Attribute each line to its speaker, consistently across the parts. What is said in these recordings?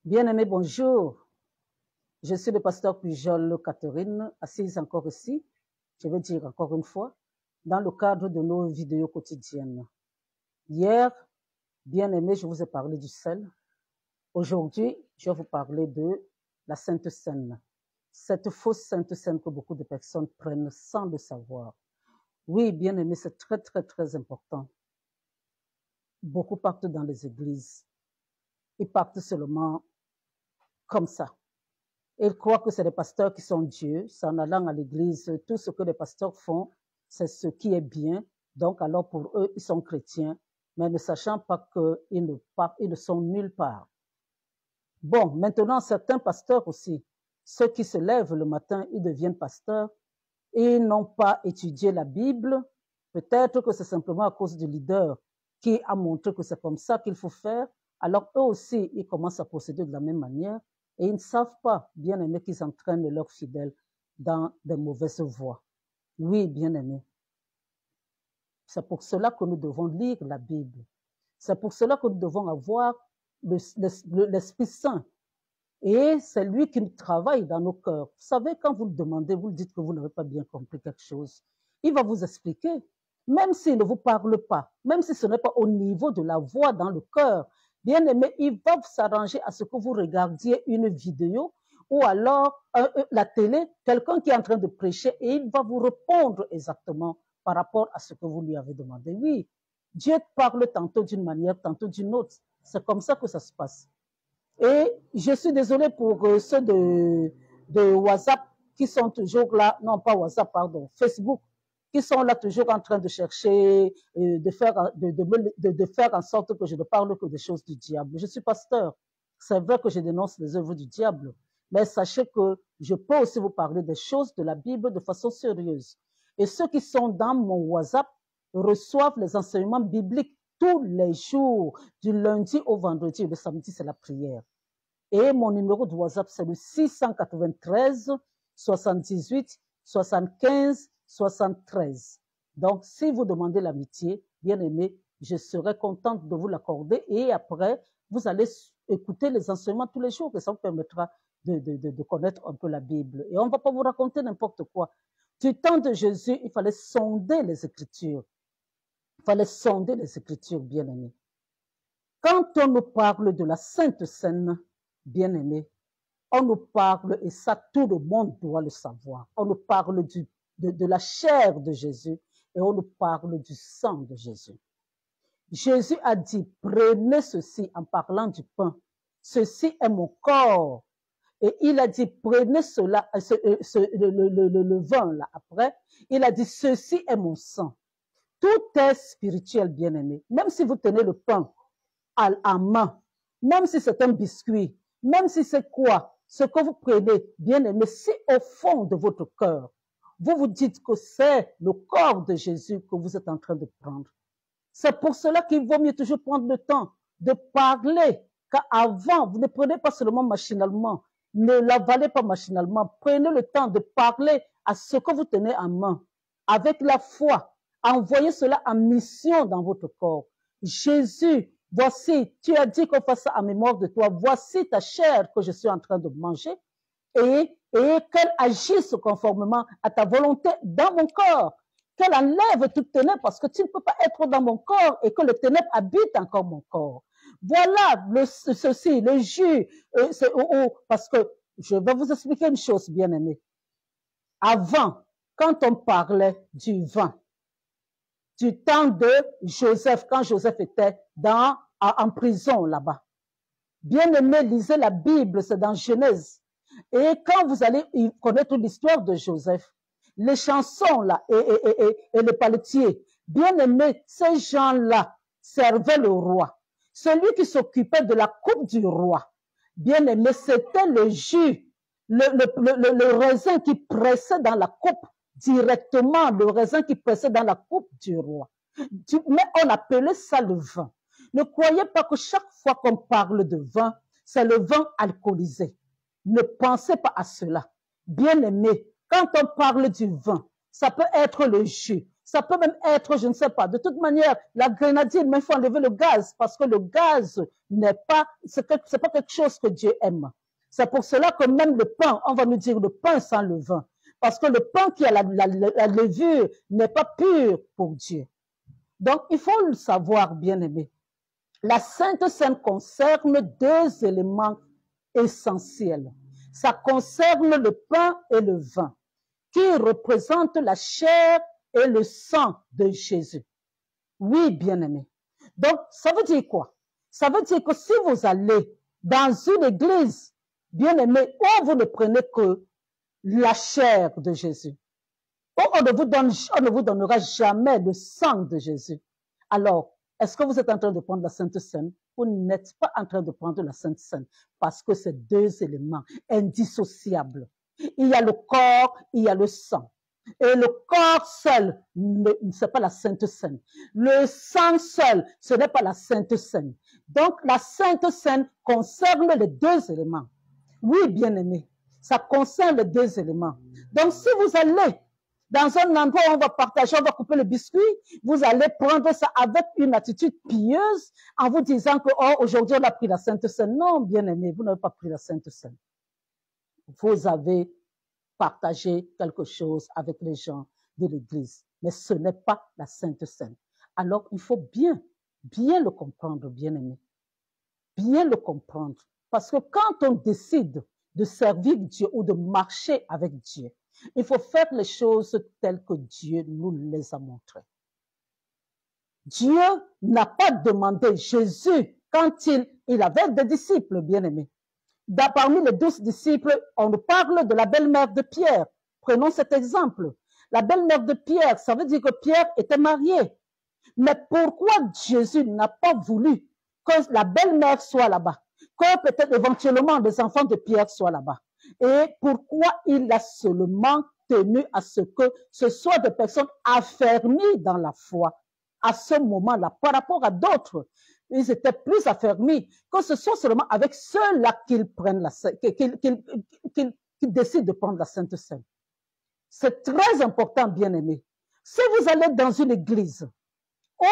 Speaker 1: Bien-aimés, bonjour. Je suis le pasteur Pujol Catherine, assise encore ici, je vais dire encore une fois, dans le cadre de nos vidéos quotidiennes. Hier, bien-aimés, je vous ai parlé du sel. Aujourd'hui, je vais vous parler de la Sainte Seine. Cette fausse Sainte Seine que beaucoup de personnes prennent sans le savoir. Oui, bien-aimés, c'est très, très, très important. Beaucoup partent dans les églises. Ils partent seulement comme ça. Ils croient que c'est les pasteurs qui sont Dieu. C'est en allant à l'église, tout ce que les pasteurs font, c'est ce qui est bien. Donc, alors pour eux, ils sont chrétiens, mais ne sachant pas qu'ils ne sont nulle part. Bon, maintenant, certains pasteurs aussi, ceux qui se lèvent le matin, ils deviennent pasteurs, et ils n'ont pas étudié la Bible. Peut-être que c'est simplement à cause du leader qui a montré que c'est comme ça qu'il faut faire. Alors eux aussi, ils commencent à procéder de la même manière. Et ils ne savent pas, bien aimés, qu'ils entraînent leurs fidèles dans de mauvaises voies. Oui, bien aimés. C'est pour cela que nous devons lire la Bible. C'est pour cela que nous devons avoir l'Esprit Saint. Et c'est lui qui travaille dans nos cœurs. Vous savez, quand vous le demandez, vous le dites que vous n'avez pas bien compris quelque chose. Il va vous expliquer. Même s'il ne vous parle pas, même si ce n'est pas au niveau de la voix dans le cœur, bien aimé, il va s'arranger à ce que vous regardiez une vidéo ou alors la télé, quelqu'un qui est en train de prêcher et il va vous répondre exactement par rapport à ce que vous lui avez demandé. Oui, Dieu parle tantôt d'une manière, tantôt d'une autre. C'est comme ça que ça se passe. Et je suis désolée pour ceux de WhatsApp qui sont toujours là, non pas WhatsApp, pardon, Facebook, qui sont là toujours en train de chercher, de faire en sorte que je ne parle que des choses du diable. Je suis pasteur. C'est vrai que je dénonce les œuvres du diable, mais sachez que je peux aussi vous parler des choses de la Bible de façon sérieuse. Et ceux qui sont dans mon WhatsApp reçoivent les enseignements bibliques tous les jours, du lundi au vendredi. Le samedi, c'est la prière. Et mon numéro de WhatsApp, c'est le 693 78 75 73. Donc, si vous demandez l'amitié, bien aimé, je serai contente de vous l'accorder. Et après, vous allez écouter les enseignements tous les jours et ça vous permettra de connaître un peu la Bible. Et on ne va pas vous raconter n'importe quoi. Du temps de Jésus, il fallait sonder les Écritures. Il fallait sonder les Écritures, bien aimé. Quand on nous parle de la Sainte Seine, bien aimé, on nous parle, et ça tout le monde doit le savoir, on nous parle de la chair de Jésus et on nous parle du sang de Jésus. Jésus a dit, prenez ceci en parlant du pain, ceci est mon corps. Et il a dit, prenez cela, le vin là après, il a dit, ceci est mon sang. Tout est spirituel, bien aimé. Même si vous tenez le pain à main, même si c'est un biscuit, même si c'est quoi, ce que vous prenez, bien aimé, si au fond de votre cœur, vous vous dites que c'est le corps de Jésus que vous êtes en train de prendre. C'est pour cela qu'il vaut mieux toujours prendre le temps de parler, car avant, vous ne prenez pas seulement machinalement, ne l'avalez pas machinalement, prenez le temps de parler à ce que vous tenez en main, avec la foi, envoyez cela en mission dans votre corps. Jésus, voici, tu as dit qu'on fasse ça en mémoire de toi, voici ta chair que je suis en train de manger, et qu'elle agisse conformément à ta volonté dans mon corps, qu'elle enlève toute ténèbre, parce que tu ne peux pas être dans mon corps et que le ténèbre habite encore mon corps. Voilà ceci, le jus, parce que je vais vous expliquer une chose, bien aimé. Avant, quand on parlait du vin, du temps de Joseph, quand Joseph était en prison là-bas, bien aimé, lisez la Bible, c'est dans Genèse. Et quand vous allez connaître l'histoire de Joseph, les chansons là et les paletiers, bien aimé, ces gens-là servaient le roi. Celui qui s'occupait de la coupe du roi, bien aimé, c'était le jus, le raisin qui pressait dans la coupe directement, le raisin qui pressait dans la coupe du roi. Mais on appelait ça le vin. Ne croyez pas que chaque fois qu'on parle de vin, c'est le vin alcoolisé. Ne pensez pas à cela. Bien aimé, quand on parle du vin, ça peut être le jus, Ça peut même être, je ne sais pas. De toute manière, la grenadine, mais il faut enlever le gaz parce que le gaz n'est pas, c'est pas quelque chose que Dieu aime. C'est pour cela que même le pain, on va nous dire le pain sans levain. Parce que le pain qui a la levure n'est pas pur pour Dieu. Donc, il faut le savoir, bien-aimé. La Sainte Seine concerne deux éléments essentiels. Ça concerne le pain et le vin, qui représentent la chair et le sang de Jésus. Oui, bien-aimé. Donc, ça veut dire quoi? Ça veut dire que si vous allez dans une église, bien-aimé, où vous ne prenez que la chair de Jésus, où on ne vous donnera jamais le sang de Jésus, alors, est-ce que vous êtes en train de prendre la Sainte Seine? Vous n'êtes pas en train de prendre la Sainte Seine parce que c'est deux éléments indissociables. Il y a le corps, il y a le sang. Et le corps seul, ce n'est pas la Sainte Seine. Le sang seul, ce n'est pas la Sainte Seine. Donc, la Sainte Seine concerne les deux éléments. Oui, bien-aimé, ça concerne les deux éléments. Donc, si vous allez dans un endroit où on va partager, on va couper le biscuit, vous allez prendre ça avec une attitude pieuse en vous disant que, oh, aujourd'hui on a pris la Sainte Seine. Non, bien-aimé, vous n'avez pas pris la Sainte Seine. Vous avez partagé quelque chose avec les gens de l'Église, mais ce n'est pas la Sainte Seine. Alors, il faut bien le comprendre, bien-aimé. Bien le comprendre. Parce que quand on décide de servir Dieu ou de marcher avec Dieu, il faut faire les choses telles que Dieu nous les a montrées. Dieu n'a pas demandé Jésus quand il avait des disciples, bien-aimés. Parmi les 12 disciples, on nous parle de la belle-mère de Pierre. Prenons cet exemple. La belle-mère de Pierre, ça veut dire que Pierre était marié. Mais pourquoi Jésus n'a pas voulu que la belle-mère soit là-bas, que peut-être éventuellement les enfants de Pierre soient là-bas? Et pourquoi il a seulement tenu à ce que ce soit des personnes affermies dans la foi à ce moment-là, par rapport à d'autres? Ils étaient plus affermis, que ce soit seulement avec ceux-là qu'ils décident de prendre la Sainte Seine. C'est très important, bien-aimé. Si vous allez dans une église où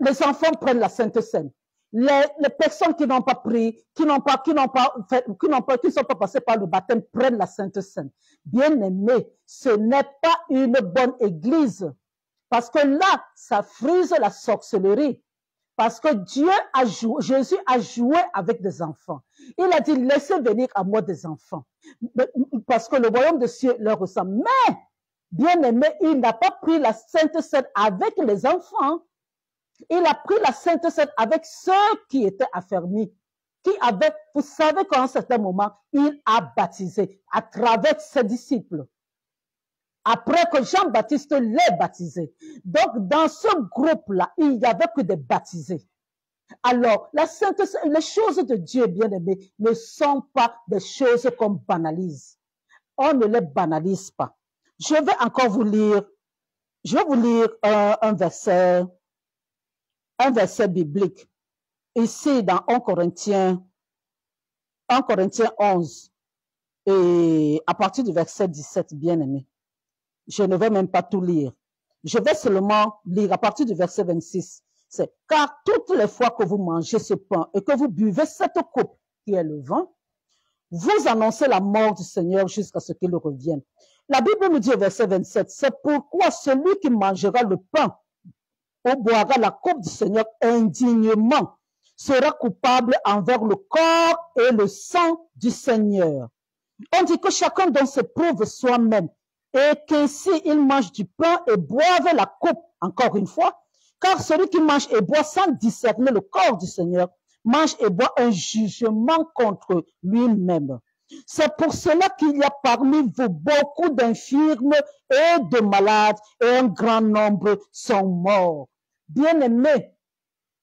Speaker 1: les enfants prennent la Sainte Seine, les personnes qui n'ont pas pris, qui ne sont pas passées par le baptême prennent la Sainte Seine. Bien-aimé, ce n'est pas une bonne église. Parce que là, ça frise la sorcellerie. Parce que Jésus a joué avec des enfants. Il a dit, laissez venir à moi des enfants. Parce que le royaume de Dieu leur ressemble. Mais, bien-aimé, il n'a pas pris la Sainte Seine avec les enfants. Il a pris la Sainte Seine avec ceux qui étaient affermis. Vous savez qu'à un certain moment, il a baptisé à travers ses disciples. Après que Jean-Baptiste l'ait baptisé. Donc, dans ce groupe-là, il n'y avait que des baptisés. Alors, les choses de Dieu, bien-aimé, ne sont pas des choses qu'on banalise. On ne les banalise pas. Je vais encore vous lire, un verset biblique. Ici, dans 1 Corinthiens 11, et à partir du verset 17, bien-aimé. Je ne vais même pas tout lire. Je vais seulement lire à partir du verset 26. C'est « Car toutes les fois que vous mangez ce pain et que vous buvez cette coupe qui est le vin, vous annoncez la mort du Seigneur jusqu'à ce qu'il revienne. » La Bible nous dit au verset 27, « C'est pourquoi celui qui mangera le pain ou boira la coupe du Seigneur indignement sera coupable envers le corps et le sang du Seigneur. » On dit que chacun donc se prouve soi-même et qu'ainsi il mange du pain et boive la coupe, encore une fois, car celui qui mange et boit sans discerner le corps du Seigneur mange et boit un jugement contre lui-même. C'est pour cela qu'il y a parmi vous beaucoup d'infirmes et de malades et un grand nombre sont morts. Bien-aimés,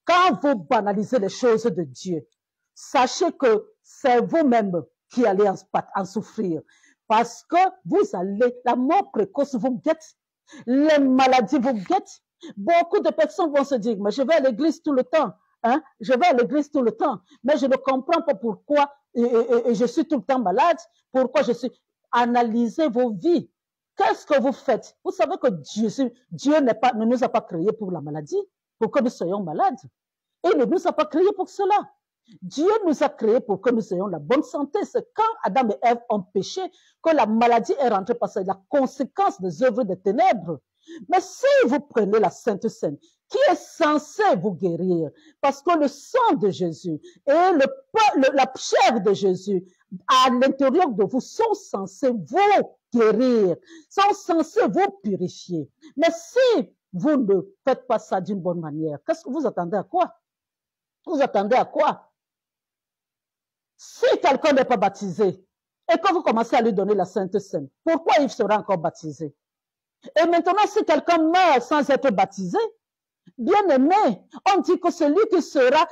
Speaker 1: quand vous banalisez les choses de Dieu, sachez que c'est vous-même qui allez en souffrir. Parce que la mort précoce vous guette, les maladies vous guettent. Beaucoup de personnes vont se dire, mais je vais à l'église tout le temps, hein? Je vais à l'église tout le temps, mais je ne comprends pas pourquoi et je suis tout le temps malade, pourquoi je suis... Analysez vos vies. qu'est-ce que vous faites? Vous savez que Dieu ne nous a pas créés pour la maladie, pour que nous soyons malades. Il ne nous a pas créés pour cela. Dieu nous a créés pour que nous ayons la bonne santé. C'est quand Adam et Ève ont péché que la maladie est rentrée parce que c'est la conséquence des œuvres des ténèbres. Mais si vous prenez la Sainte Seine, qui est censée vous guérir, parce que le sang de Jésus et la chair de Jésus à l'intérieur de vous sont censés vous guérir, sont censés vous purifier. Mais si vous ne faites pas ça d'une bonne manière, qu'est-ce que vous attendez à quoi? Vous attendez à quoi? Si quelqu'un n'est pas baptisé et que vous commencez à lui donner la Sainte Seine, pourquoi il sera encore baptisé? Et maintenant, si quelqu'un meurt sans être baptisé, bien aimé, on dit que celui qui sera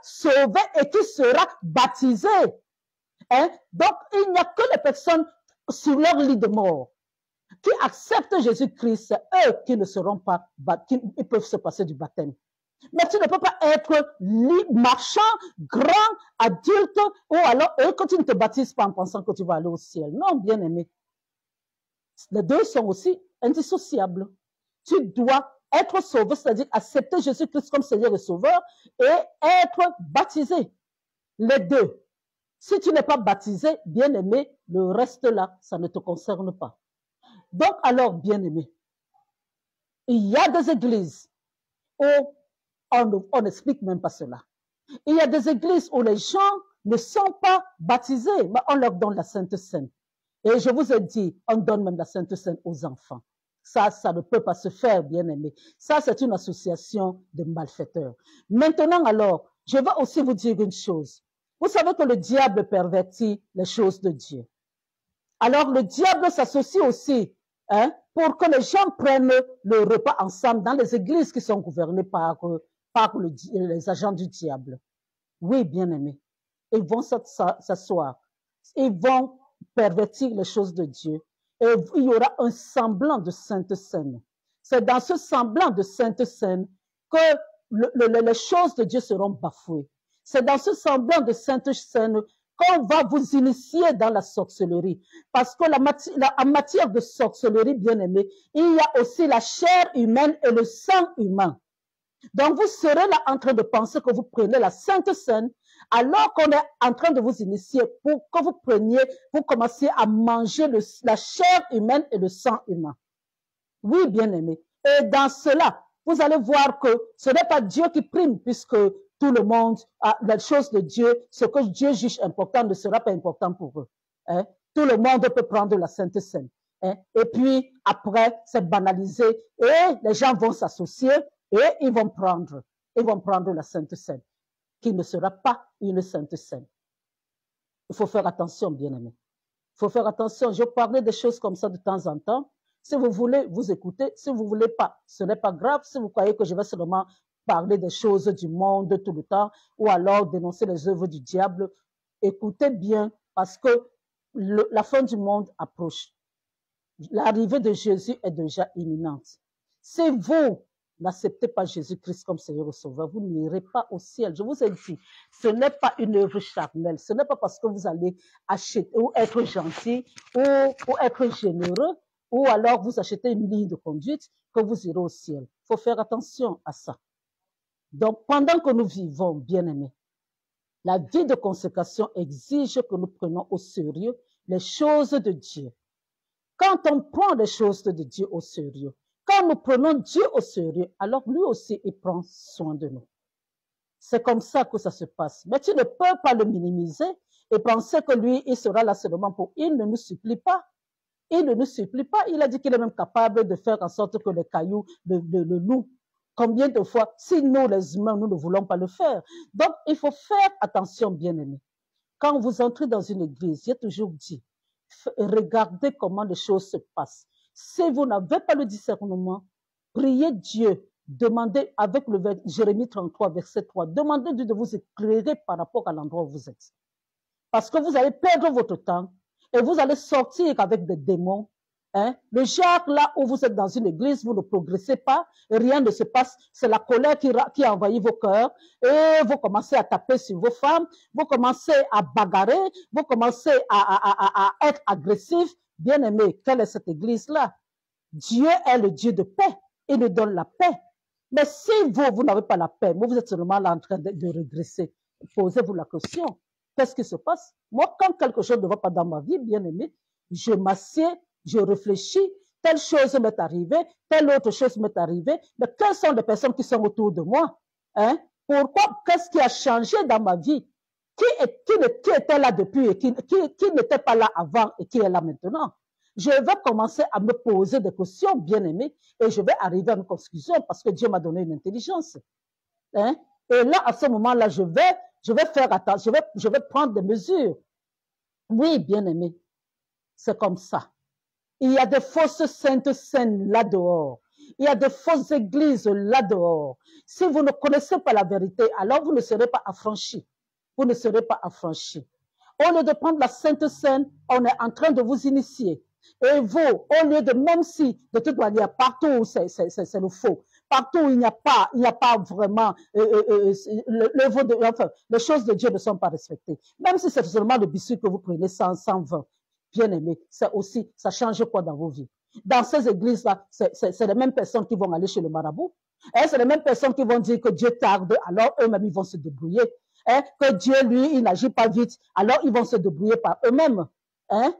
Speaker 1: sauvé et qui sera baptisé. Hein? Donc, il n'y a que les personnes sur leur lit de mort qui acceptent Jésus-Christ, eux qui ne seront pas, qui peuvent se passer du baptême. Mais tu ne peux pas être marchand, grand, adulte, ou alors que tu ne te baptises pas en pensant que tu vas aller au ciel. Non, bien aimé. Les deux sont aussi indissociables. Tu dois être sauvé, c'est-à-dire accepter Jésus-Christ comme Seigneur et Sauveur, et être baptisé. Les deux. Si tu n'es pas baptisé, bien aimé, le reste là, ça ne te concerne pas. Donc alors, bien aimé, il y a des églises où on n'explique même pas cela. Il y a des églises où les gens ne sont pas baptisés, mais on leur donne la Sainte Seine. Et je vous ai dit, on donne même la Sainte Seine aux enfants. Ça ne peut pas se faire, bien aimé. Ça, c'est une association de malfaiteurs. Maintenant, alors, je vais aussi vous dire une chose. Vous savez que le diable pervertit les choses de Dieu. Alors, le diable s'associe aussi pour que les gens prennent le repas ensemble dans les églises qui sont gouvernées par les agents du diable. Oui, bien aimé. Ils vont s'asseoir. Ils vont pervertir les choses de Dieu. Et il y aura un semblant de Sainte Seine. C'est dans ce semblant de Sainte Seine que les choses de Dieu seront bafouées. C'est dans ce semblant de Sainte Seine qu'on va vous initier dans la sorcellerie. Parce que en matière de sorcellerie, bien aimé, il y a aussi la chair humaine et le sang humain. Donc, vous serez là en train de penser que vous prenez la Sainte Seine, alors qu'on est en train de vous initier pour que vous commenciez à manger la chair humaine et le sang humain. Oui, bien aimé. Et dans cela, vous allez voir que ce n'est pas Dieu qui prime, puisque tout le monde, les choses de Dieu, ce que Dieu juge important ne sera pas important pour eux. Hein? Tout le monde peut prendre la Sainte Seine. Hein? Et puis, après, c'est banalisé et les gens vont s'associer et ils vont prendre la Sainte Seine, qui ne sera pas une Sainte Seine. Il faut faire attention, bien-aimés. Il faut faire attention. Je parlais des choses comme ça de temps en temps. Si vous voulez, vous écoutez. Si vous ne voulez pas, ce n'est pas grave. Si vous croyez que je vais seulement parler des choses du monde tout le temps ou alors dénoncer les œuvres du diable, écoutez bien parce que la fin du monde approche. L'arrivée de Jésus est déjà imminente. Si vous n'acceptez pas Jésus-Christ comme Seigneur et Sauveur, vous n'irez pas au ciel. Je vous ai dit, ce n'est pas une œuvre charnelle. Ce n'est pas parce que vous allez acheter ou être gentil ou être généreux ou alors vous achetez une ligne de conduite que vous irez au ciel. Il faut faire attention à ça. Donc, pendant que nous vivons, bien-aimés, la vie de consécration exige que nous prenions au sérieux les choses de Dieu. Quand on prend les choses de Dieu au sérieux, quand nous prenons Dieu au sérieux, alors lui aussi, il prend soin de nous. C'est comme ça que ça se passe. Mais tu ne peux pas le minimiser et penser que lui, il sera là seulement pour... Il ne nous supplie pas. Il ne nous supplie pas. Il a dit qu'il est même capable de faire en sorte que les cailloux le louent. Combien de fois, si nous, les humains, nous ne voulons pas le faire. Donc, il faut faire attention, bien-aimés. Quand vous entrez dans une église, j'ai toujours dit, regardez comment les choses se passent. Si vous n'avez pas le discernement, priez Dieu, demandez avec le Jérémie 33, verset 3, demandez Dieu de vous éclairer par rapport à l'endroit où vous êtes. Parce que vous allez perdre votre temps et vous allez sortir avec des démons. Hein? Le genre là où vous êtes dans une église, vous ne progressez pas, rien ne se passe, c'est la colère qui envahit vos cœurs et vous commencez à taper sur vos femmes, vous commencez à bagarrer, vous commencez à être agressif, Bien-aimé, quelle est cette église-là? Dieu est le Dieu de paix. Il nous donne la paix. Mais si vous n'avez pas la paix, vous êtes seulement là en train de régresser. Posez-vous la question. Qu'est-ce qui se passe? Moi, quand quelque chose ne va pas dans ma vie, bien-aimé, je m'assieds, je réfléchis, telle chose m'est arrivée, telle autre chose m'est arrivée, mais quelles sont les personnes qui sont autour de moi? Hein? Pourquoi? Qu'est-ce qui a changé dans ma vie? Qui était là depuis et qui n'était pas là avant et qui est là maintenant? Je vais commencer à me poser des questions, bien-aimé, et je vais arriver à une conclusion parce que Dieu m'a donné une intelligence. Hein? Et là, à ce moment-là, je vais faire attention, je vais prendre des mesures. Oui, bien-aimé, c'est comme ça. Il y a des fausses saintes scènes là-dehors. Il y a des fausses églises là-dehors. Si vous ne connaissez pas la vérité, alors vous ne serez pas affranchis. Vous ne serez pas affranchis. Au lieu de prendre la sainte scène, on est en train de vous initier. Et vous, au lieu de, même si de toute manière, partout où c'est le faux, partout où il n'y a pas vraiment, enfin, les choses de Dieu ne sont pas respectées. Même si c'est seulement le biscuit que vous prenez 120, bien aimé, c'est aussi, ça change quoi dans vos vies? Dans ces églises-là, c'est les mêmes personnes qui vont aller chez le marabout. Hein, c'est les mêmes personnes qui vont dire que Dieu tarde, alors eux-mêmes, ils vont se débrouiller. Hein, que Dieu, lui, il n'agit pas vite, alors ils vont se débrouiller par eux-mêmes. Hein?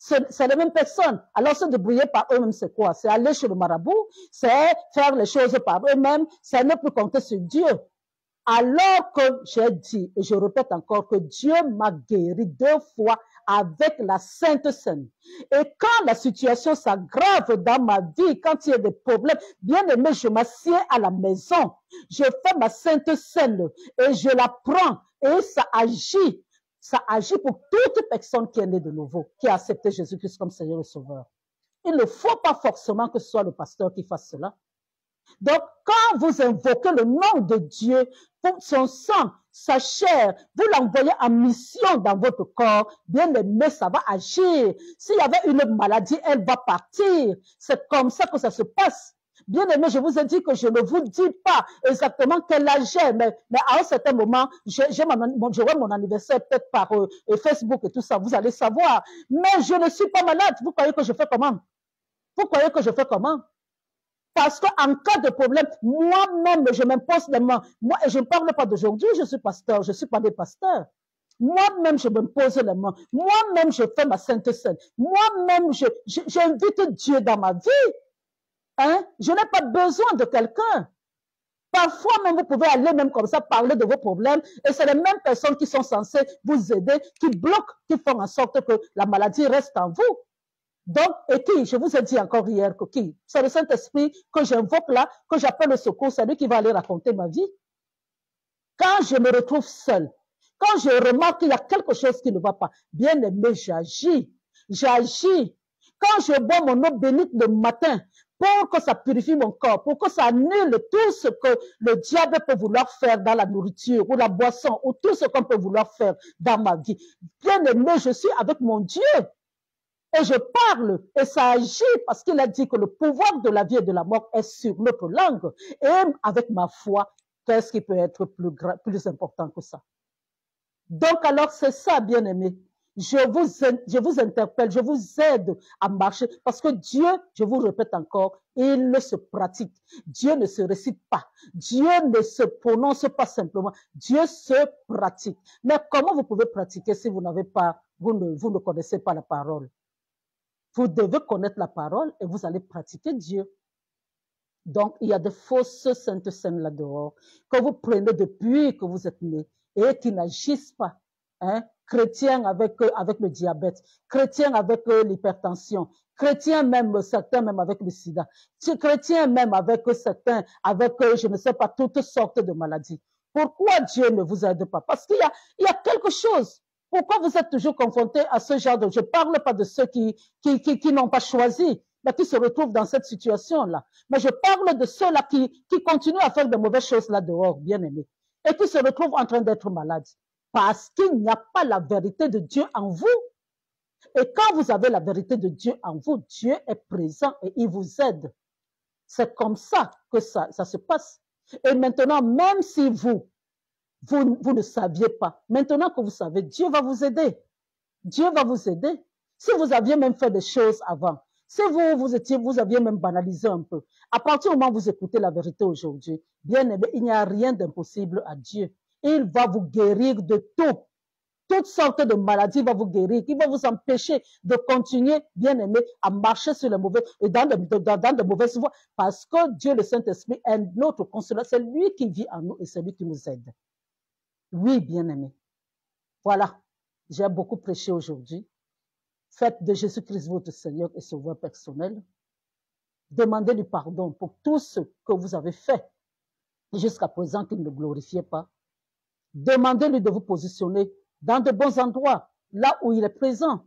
Speaker 1: C'est les mêmes personnes. Alors se débrouiller par eux-mêmes, c'est quoi? C'est aller chez le marabout, c'est faire les choses par eux-mêmes, c'est ne plus compter sur Dieu. Alors que j'ai dit, et je répète encore, que Dieu m'a guéri 2 fois avec la Sainte Seine. Et quand la situation s'aggrave dans ma vie, quand il y a des problèmes, bien aimé, je m'assieds à la maison, je fais ma Sainte Seine et je la prends et ça agit. Ça agit pour toute personne qui est née de nouveau, qui a accepté Jésus-Christ comme Seigneur et Sauveur. Il ne faut pas forcément que ce soit le pasteur qui fasse cela. Donc, quand vous invoquez le nom de Dieu, son sang, sa chair, vous l'envoyez en mission dans votre corps, bien aimé, ça va agir. S'il y avait une maladie, elle va partir. C'est comme ça que ça se passe. Bien aimé, je vous ai dit que je ne vous dis pas exactement quel âge j'ai, mais à un certain moment, j'aurai mon anniversaire peut-être par Facebook et tout ça, vous allez savoir. Mais je ne suis pas malade. Vous croyez que je fais comment? Vous croyez que je fais comment? Parce qu'en cas de problème, moi-même, je m'impose les mains. Moi, je ne parle pas d'aujourd'hui, je suis pasteur, je ne suis pas des pasteurs. Moi-même, je me pose les mains. Moi-même, je fais ma sainte scène. Moi-même, j'invite Dieu dans ma vie. Hein? Je n'ai pas besoin de quelqu'un. Parfois même, vous pouvez aller même comme ça, parler de vos problèmes, et c'est les mêmes personnes qui sont censées vous aider, qui bloquent, qui font en sorte que la maladie reste en vous. Donc, et qui, je vous ai dit encore hier que qui? C'est le Saint-Esprit que j'invoque là, que j'appelle au secours, c'est lui qui va aller raconter ma vie. Quand je me retrouve seule, quand je remarque qu'il y a quelque chose qui ne va pas, bien aimé, j'agis. Quand je bois mon eau bénite le matin, pour que ça purifie mon corps, pour que ça annule tout ce que le diable peut vouloir faire dans la nourriture ou la boisson ou tout ce qu'on peut vouloir faire dans ma vie. Bien aimé, je suis avec mon Dieu. Et je parle, et ça agit parce qu'il a dit que le pouvoir de la vie et de la mort est sur notre langue. Et avec ma foi, qu'est-ce qui peut être plus important que ça? Donc alors c'est ça, bien aimé. Je vous interpelle, je vous aide à marcher parce que Dieu, je vous répète encore, il se pratique. Dieu ne se récite pas. Dieu ne se prononce pas simplement. Dieu se pratique. Mais comment vous pouvez pratiquer si vous n'avez pas, vous ne connaissez pas la parole? Vous devez connaître la parole et vous allez pratiquer Dieu. Donc, il y a de fausses saintes scènes là-dehors que vous prenez depuis que vous êtes né et qui n'agissent pas. Hein? Chrétiens avec le diabète, chrétiens avec l'hypertension, chrétiens même, certains même avec le sida, chrétiens même avec certains, avec, je ne sais pas, toutes sortes de maladies. Pourquoi Dieu ne vous aide pas? Parce qu'il y a quelque chose. Pourquoi vous êtes toujours confrontés à ce genre de... Je ne parle pas de ceux qui n'ont pas choisi, mais qui se retrouvent dans cette situation-là. Mais je parle de ceux-là qui continuent à faire de mauvaises choses là dehors, bien aimés, et qui se retrouvent en train d'être malades. Parce qu'il n'y a pas la vérité de Dieu en vous. Et quand vous avez la vérité de Dieu en vous, Dieu est présent et il vous aide. C'est comme ça que ça se passe. Et maintenant, même si vous ne saviez pas, maintenant que vous savez, Dieu va vous aider. Dieu va vous aider. Si vous aviez même fait des choses avant, si vous aviez même banalisé un peu, à partir du moment où vous écoutez la vérité aujourd'hui, bien aimé, il n'y a rien d'impossible à Dieu. Il va vous guérir de tout. Toutes sortes de maladies, il va vous guérir, il va vous empêcher de continuer, bien aimé, à marcher sur les mauvais, dans de mauvaises voies, parce que Dieu, le Saint-Esprit, est notre consolateur. C'est lui qui vit en nous et c'est lui qui nous aide. Oui, bien aimé. Voilà, j'ai beaucoup prêché aujourd'hui. Faites de Jésus-Christ votre Seigneur et Sauveur personnel. Demandez du pardon pour tout ce que vous avez fait jusqu'à présent qu'il ne glorifiait pas. Demandez-lui de vous positionner dans de bons endroits, là où il est présent.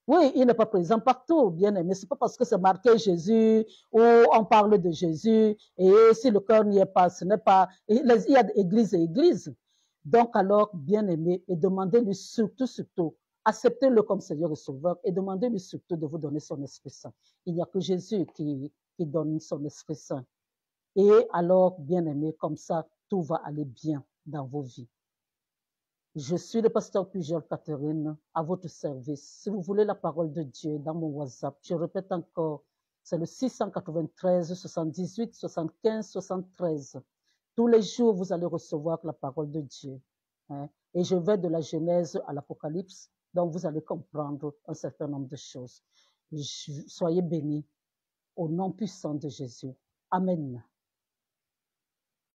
Speaker 1: Oui, il n'est pas présent partout, bien aimé. C'est pas parce que c'est marqué Jésus ou on parle de Jésus et si le cœur n'y est pas, ce n'est pas. Il y a église et église. Donc alors, bien aimé, et demandez-lui surtout, acceptez-le comme Seigneur et Sauveur et demandez-lui surtout de vous donner son Esprit Saint. Il n'y a que Jésus qui donne son Esprit Saint. Et alors, bien aimé, comme ça, tout va aller bien dans vos vies. Je suis le pasteur Pujol Catherine, à votre service. Si vous voulez la parole de Dieu dans mon WhatsApp, je répète encore, c'est le 693 78 75 73. Tous les jours, vous allez recevoir la parole de Dieu. Hein? Et je vais de la Genèse à l'Apocalypse, donc vous allez comprendre un certain nombre de choses. Soyez bénis au nom puissant de Jésus. Amen.